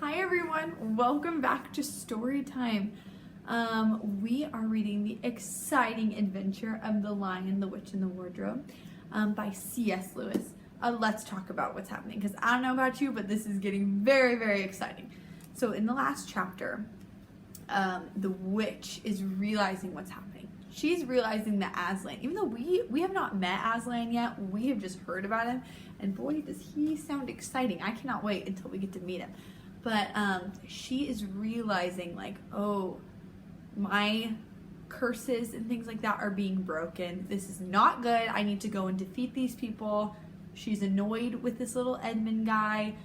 Hi everyone, welcome back to story time. We are reading The Exciting Adventure of the Lion, the Witch, and the Wardrobe by C.S. Lewis. Let's talk about what's happening, because I don't know about you, but this is getting very, very exciting. So in the last chapter, the witch is realizing what's happening. She's realizing that Aslan, even though we have not met Aslan yet, we have just heard about him, and boy, does he sound exciting. I cannot wait until we get to meet him. But she is realizing, like, oh, my curses and things like that are being broken. This is not good. I need to go and defeat these people. She's annoyed with this little Edmund guy.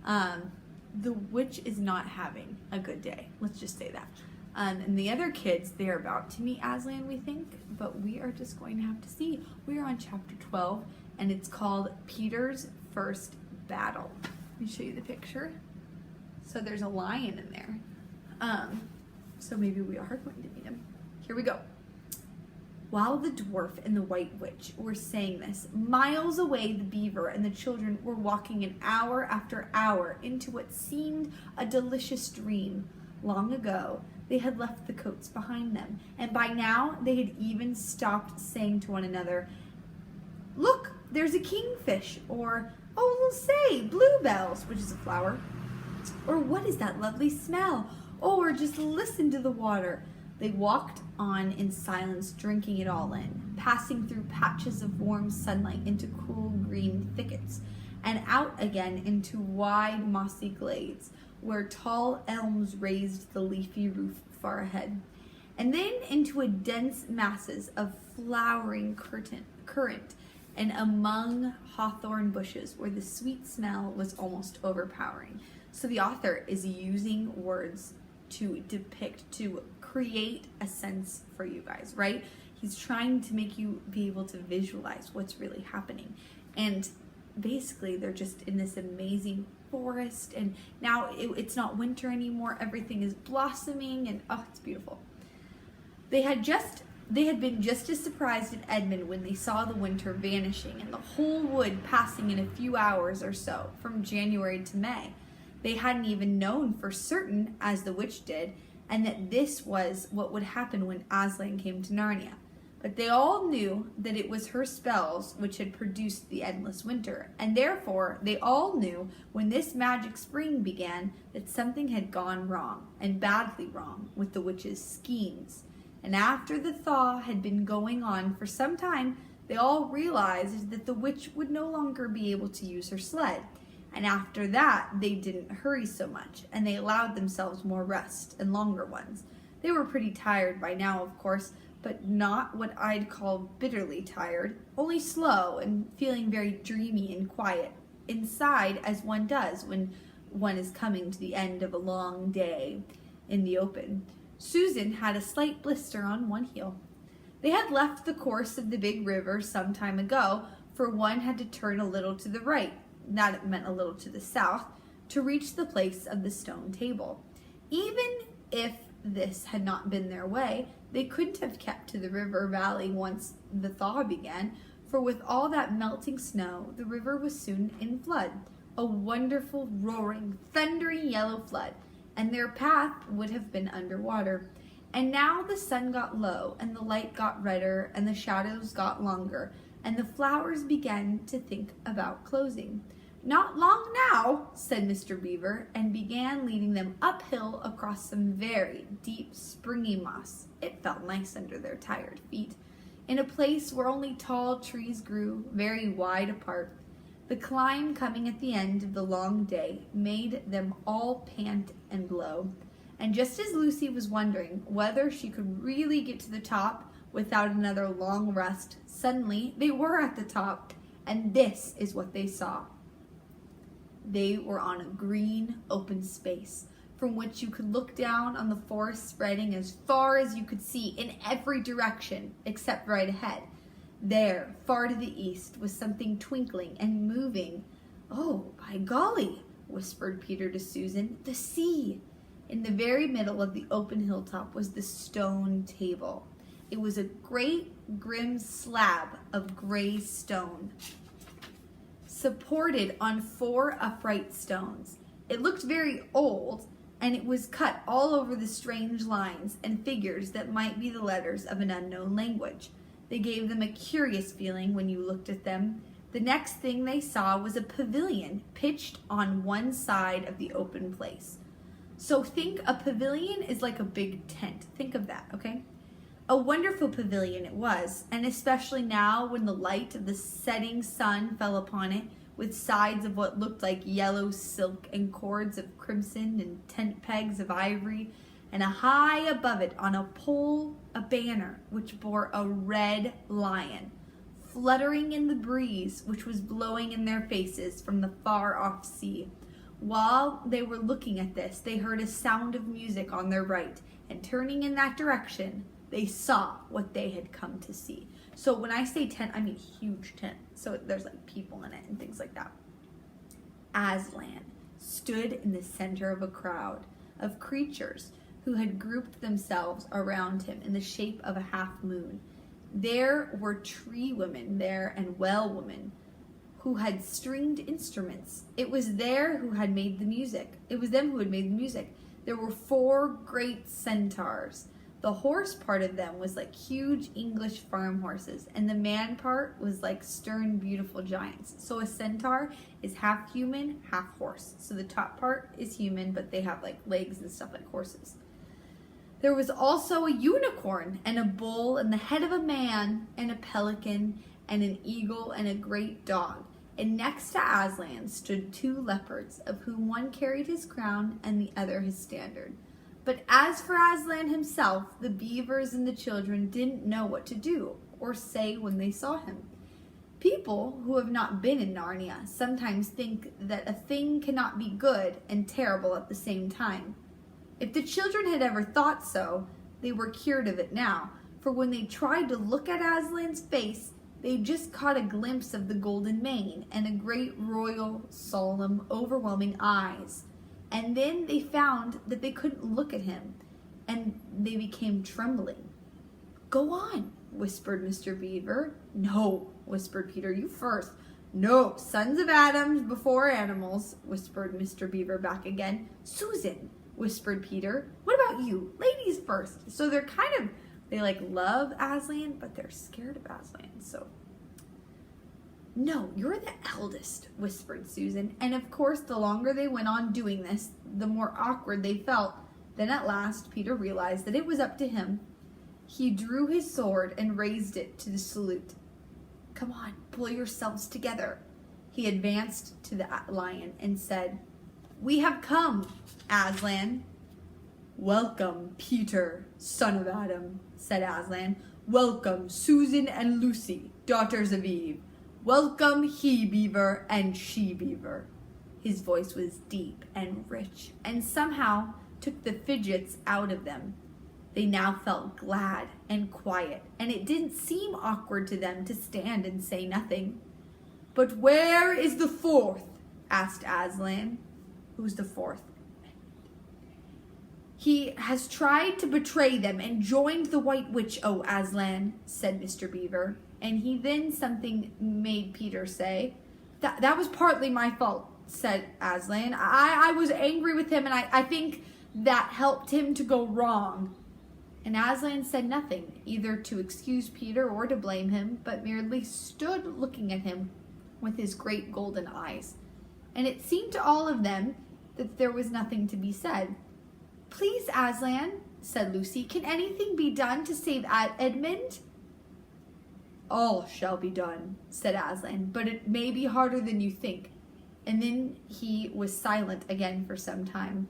The witch is not having a good day. Let's just say that. And the other kids, they're about to meet Aslan, we think, but we are just going to have to see. We are on chapter 12, and it's called Peter's First Battle. Let me show you the picture. So there's a lion in there. So maybe we are going to meet him. Here we go. While the dwarf and the white witch were saying this, miles away the beaver and the children were walking an hour after hour into what seemed a delicious dream. Long ago, they had left the coats behind them, and by now they had even stopped saying to one another, "Look, there's a kingfish," or, "Oh, we'll say bluebells," which is a flower. Or, "What is that lovely smell?" Or, "Just listen to the water." They walked on in silence, drinking it all in, passing through patches of warm sunlight into cool green thickets, and out again into wide mossy glades, where tall elms raised the leafy roof far ahead, and then into a dense masses of flowering currant, and among hawthorn bushes where the sweet smell was almost overpowering. So the author is using words to depict, to create a sense for you guys, right? He's trying to make you be able to visualize what's really happening. And basically they're just in this amazing forest, and now it's not winter anymore. Everything is blossoming, and oh, it's beautiful. They had been just as surprised as Edmund when they saw the winter vanishing and the whole wood passing in a few hours or so, from January to May. They hadn't even known for certain, as the witch did, and that this was what would happen when Aslan came to Narnia. But they all knew that it was her spells which had produced the endless winter, and therefore they all knew when this magic spring began that something had gone wrong, and badly wrong, with the witch's schemes. And after the thaw had been going on for some time, they all realized that the witch would no longer be able to use her sled. And after that, they didn't hurry so much, and they allowed themselves more rest and longer ones. They were pretty tired by now, of course, but not what I'd call bitterly tired, only slow and feeling very dreamy and quiet inside, as one does when one is coming to the end of a long day in the open. Susan had a slight blister on one heel. They had left the course of the big river some time ago, for one had to turn a little to the right, that meant a little to the south, to reach the place of the stone table. Even if this had not been their way, they couldn't have kept to the river valley once the thaw began, for with all that melting snow, the river was soon in flood, a wonderful, roaring, thundering yellow flood, and their path would have been under water. And now the sun got low, and the light got redder, and the shadows got longer, and the flowers began to think about closing. "Not long now," said Mr. Beaver, and began leading them uphill across some very deep, springy moss. It felt nice under their tired feet, in a place where only tall trees grew, very wide apart. The climb coming at the end of the long day made them all pant and blow. And just as Lucy was wondering whether she could really get to the top without another long rest, suddenly they were at the top, and this is what they saw. They were on a green, open space, from which you could look down on the forest spreading as far as you could see in every direction, except right ahead. There, far to the east, was something twinkling and moving. "Oh, by golly," whispered Peter to Susan, "the sea!" In the very middle of the open hilltop was the stone table. It was a great, grim slab of gray stone, supported on 4 upright stones. It looked very old, and it was cut all over the strange lines and figures that might be the letters of an unknown language. They gave them a curious feeling when you looked at them. The next thing they saw was a pavilion pitched on one side of the open place. So think a pavilion is like a big tent. Think of that, okay? A wonderful pavilion it was, and especially now when the light of the setting sun fell upon it, with sides of what looked like yellow silk and cords of crimson and tent pegs of ivory, and high above it on a pole a banner which bore a red lion, fluttering in the breeze which was blowing in their faces from the far-off sea. While they were looking at this, they heard a sound of music on their right, and turning in that direction, they saw what they had come to see. So when I say tent, I mean huge tent. So there's like people in it and things like that. Aslan stood in the center of a crowd of creatures who had grouped themselves around him in the shape of a half moon. There were tree women there and well women who had stringed instruments. It was them who had made the music. There were 4 great centaurs. The horse part of them was like huge English farm horses, and the man part was like stern, beautiful giants. So a centaur is half human, half horse. So the top part is human, but they have like legs and stuff like horses. There was also a unicorn and a bull and the head of a man and a pelican and an eagle and a great dog. And next to Aslan stood 2 leopards, of whom one carried his crown and the other his standard. But as for Aslan himself, the beavers and the children didn't know what to do or say when they saw him. People who have not been in Narnia sometimes think that a thing cannot be good and terrible at the same time. If the children had ever thought so, they were cured of it now, for when they tried to look at Aslan's face, they just caught a glimpse of the golden mane and a great royal, solemn, overwhelming eyes. And then they found that they couldn't look at him, and they became trembling. "Go on," whispered Mr. Beaver. "No," whispered Peter, "you first." "No, sons of Adam before animals," whispered Mr. Beaver back again. "Susan," whispered Peter, "what about you? Ladies first." So they like love Aslan, but they're scared of Aslan, so. "No, you're the eldest," whispered Susan. And of course, the longer they went on doing this, the more awkward they felt. Then at last, Peter realized that it was up to him. He drew his sword and raised it to the salute. "Come on, pull yourselves together." He advanced to the lion and said, "We have come, Aslan." "Welcome, Peter, son of Adam," said Aslan. "Welcome, Susan and Lucy, daughters of Eve. Welcome, he-beaver and she-beaver." His voice was deep and rich, and somehow took the fidgets out of them. They now felt glad and quiet, and it didn't seem awkward to them to stand and say nothing. "But where is the 4th?" asked Aslan. "Who's the 4th?" "He has tried to betray them and joined the White Witch, oh Aslan," said Mr. Beaver. And he then something made Peter say, That was partly my fault," said Aslan. I was angry with him, and I think that helped him to go wrong." And Aslan said nothing, either to excuse Peter or to blame him, but merely stood looking at him with his great golden eyes. And it seemed to all of them that there was nothing to be said. "Please, Aslan," said Lucy, "can anything be done to save Edmund?" "All shall be done," said Aslan, "but it may be harder than you think." And then he was silent again for some time.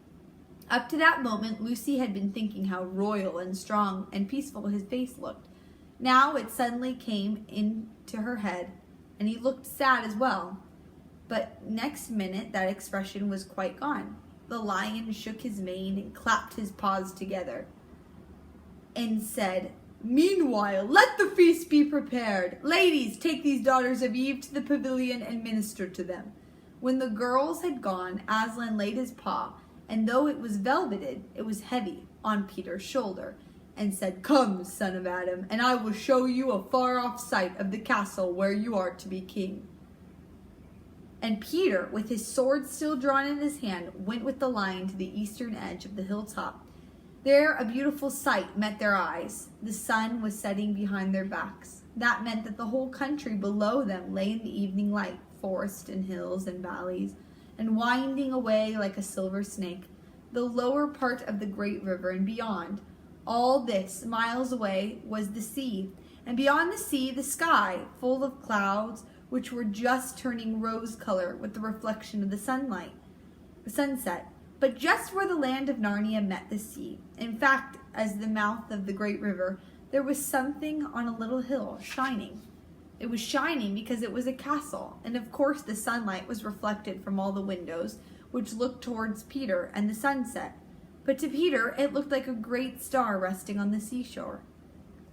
Up to that moment, Lucy had been thinking how royal and strong and peaceful his face looked. Now it suddenly came into her head, and he looked sad as well. But next minute, that expression was quite gone. The lion shook his mane and clapped his paws together and said, "Meanwhile, let the feast be prepared. Ladies, take these daughters of Eve to the pavilion and minister to them." When the girls had gone, Aslan laid his paw, and though it was velveted, it was heavy, on Peter's shoulder, and said, "Come, son of Adam, and I will show you a far-off sight of the castle where you are to be king." And Peter, with his sword still drawn in his hand, went with the lion to the eastern edge of the hilltop. There a beautiful sight met their eyes. The sun was setting behind their backs. That meant that the whole country below them lay in the evening light, forest and hills and valleys, and winding away like a silver snake, the lower part of the great river and beyond. All this, miles away, was the sea, and beyond the sea, the sky, full of clouds, which were just turning rose color with the reflection of the sunset. But just where the land of Narnia met the sea, in fact, as the mouth of the great river, there was something on a little hill shining. It was shining because it was a castle, and of course the sunlight was reflected from all the windows, which looked towards Peter and the sunset. But to Peter, it looked like a great star resting on the seashore.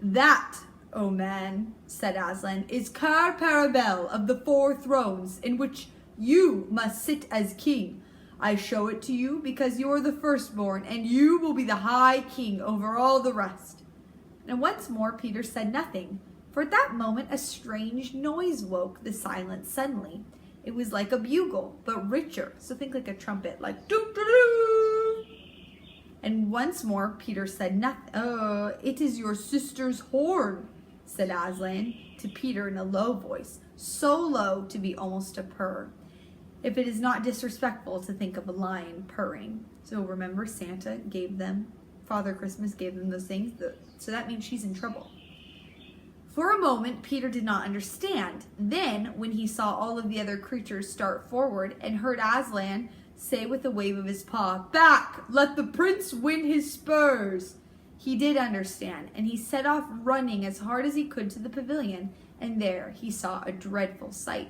"That, O man," said Aslan, "is Car Parabel of the Four Thrones, in which you must sit as king. I show it to you because you are the firstborn, and you will be the high king over all the rest." And once more Peter said nothing, for at that moment a strange noise woke the silence suddenly. It was like a bugle, but richer, so think like a trumpet, like doo-doo-doo. And once more Peter said nothing. "Oh, it is your sister's horn," said Aslan to Peter in a low voice, so low to be almost a purr. If it is not disrespectful to think of a lion purring. So remember, Father Christmas gave them those things, so that means she's in trouble. For a moment, Peter did not understand. Then, when he saw all of the other creatures start forward and heard Aslan say with a wave of his paw, "Back! Let the prince win his spurs!" he did understand, and he set off running as hard as he could to the pavilion, and there he saw a dreadful sight.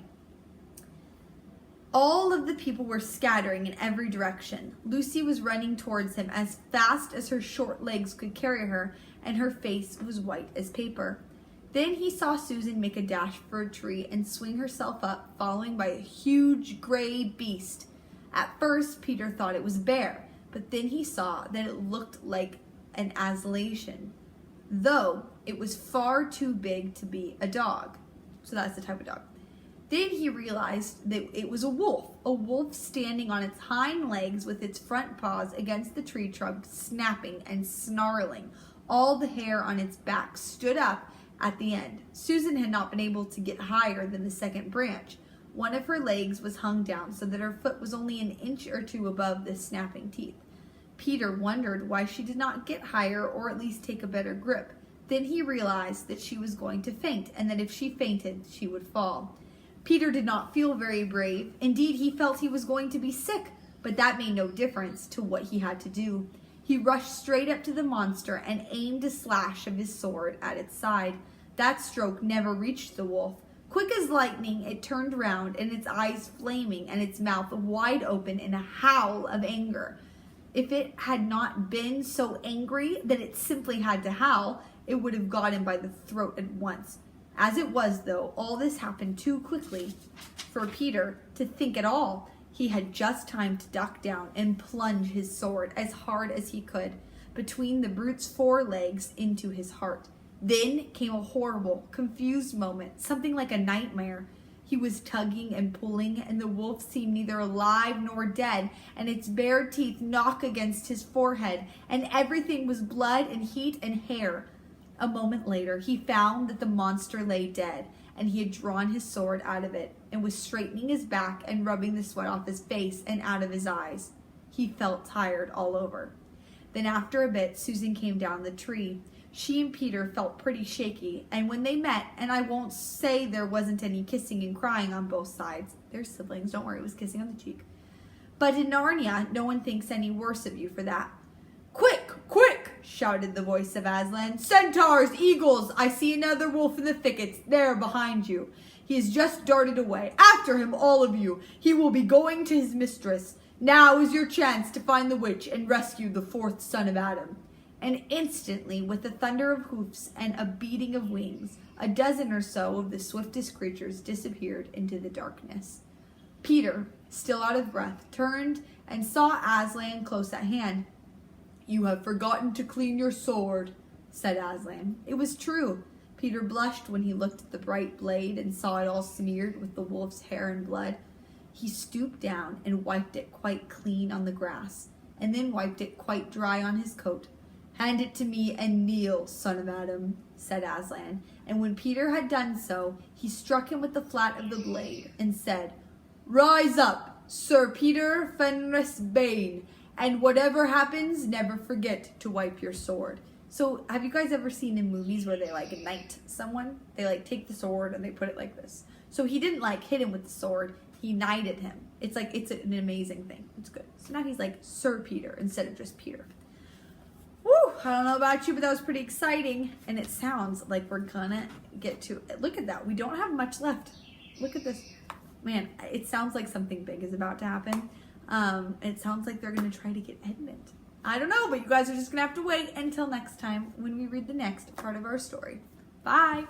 All of the people were scattering in every direction. Lucy was running towards him as fast as her short legs could carry her, and her face was white as paper. Then he saw Susan make a dash for a tree and swing herself up, followed by a huge gray beast. At first, Peter thought it was a bear, but then he saw that it looked like an Aslan, though it was far too big to be a dog. So that's the type of dog. Then he realized that it was a wolf standing on its hind legs with its front paws against the tree trunk, snapping and snarling. All the hair on its back stood up at the end. Susan had not been able to get higher than the second branch. One of her legs was hung down so that her foot was only an inch or two above the snapping teeth. Peter wondered why she did not get higher or at least take a better grip. Then he realized that she was going to faint, and that if she fainted, she would fall. Peter did not feel very brave. Indeed, he felt he was going to be sick, but that made no difference to what he had to do. He rushed straight up to the monster and aimed a slash of his sword at its side. That stroke never reached the wolf. Quick as lightning, it turned round, and its eyes flaming and its mouth wide open in a howl of anger. If it had not been so angry that it simply had to howl, it would have got him by the throat at once. As it was, though, all this happened too quickly for Peter to think at all. He had just time to duck down and plunge his sword as hard as he could between the brute's forelegs into his heart. Then came a horrible, confused moment, something like a nightmare. He was tugging and pulling, and the wolf seemed neither alive nor dead, and its bared teeth knocked against his forehead, and everything was blood and heat and hair. A moment later, he found that the monster lay dead, and he had drawn his sword out of it, and was straightening his back and rubbing the sweat off his face and out of his eyes. He felt tired all over. Then after a bit, Susan came down the tree. She and Peter felt pretty shaky, and when they met, and I won't say there wasn't any kissing and crying on both sides. They're siblings, don't worry, it was kissing on the cheek. But in Narnia, no one thinks any worse of you for that. "Quick, quick!" shouted the voice of Aslan. "Centaurs, eagles, I see another wolf in the thickets, there behind you. He has just darted away. After him, all of you. He will be going to his mistress. Now is your chance to find the witch and rescue the fourth son of Adam." And instantly, with the thunder of hoofs and a beating of wings, a dozen or so of the swiftest creatures disappeared into the darkness. Peter, still out of breath, turned and saw Aslan close at hand. "You have forgotten to clean your sword," said Aslan. It was true. Peter blushed when he looked at the bright blade and saw it all smeared with the wolf's hair and blood. He stooped down and wiped it quite clean on the grass, and then wiped it quite dry on his coat. "Hand it to me and kneel, son of Adam," said Aslan. And when Peter had done so, he struck him with the flat of the blade and said, "Rise up, Sir Peter Fenris Bane, and whatever happens, never forget to wipe your sword." So have you guys ever seen in movies where they like knight someone? They like take the sword and they put it like this. So he didn't like hit him with the sword, he knighted him. It's like, it's an amazing thing. It's good. So now he's like Sir Peter instead of just Peter. Woo! I don't know about you, but that was pretty exciting. And it sounds like we're gonna get to it. Look at that. We don't have much left. Look at this. Man, it sounds like something big is about to happen. It sounds like they're gonna try to get Edmund. I don't know, but you guys are just gonna have to wait until next time when we read the next part of our story. Bye!